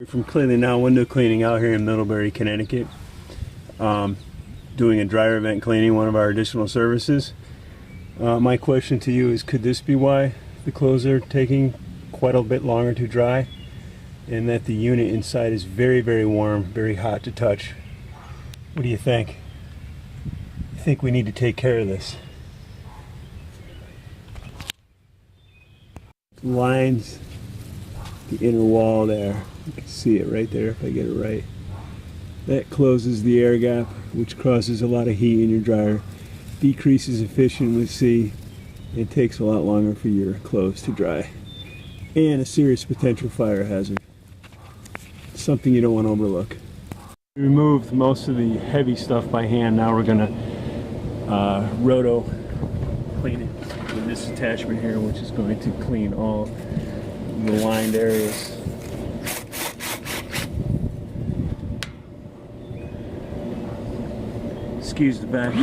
From Cleaning Now Window Cleaning out here in Middlebury, Connecticut. Doing a dryer vent cleaning, one of our additional services. My question to you is, could this be why the clothes are taking quite a bit longer to dry, and that the unit inside is very, very warm, very hot to touch? What do you think? I think we need to take care of this. Lines the inner wall there. You can see it right there if I get it right. That closes the air gap, which causes a lot of heat in your dryer, decreases efficiency, and takes a lot longer for your clothes to dry. And a serious potential fire hazard. Something you don't want to overlook. We removed most of the heavy stuff by hand. Now we're going to roto clean it with this attachment here, which is going to clean all the lined areas. Excuse the back.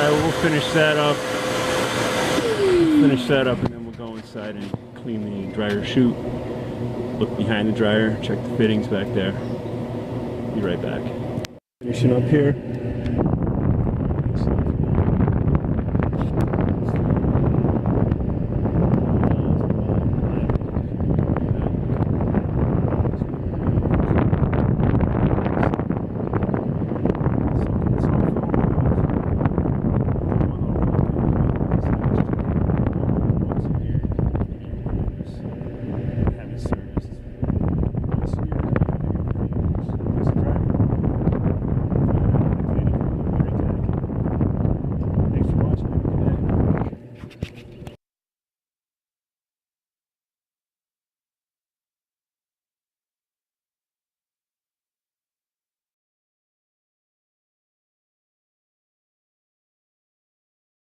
We'll finish that up, and then we'll go inside and clean the dryer chute, look behind the dryer, check the fittings back there. Be right back. Finishing up here.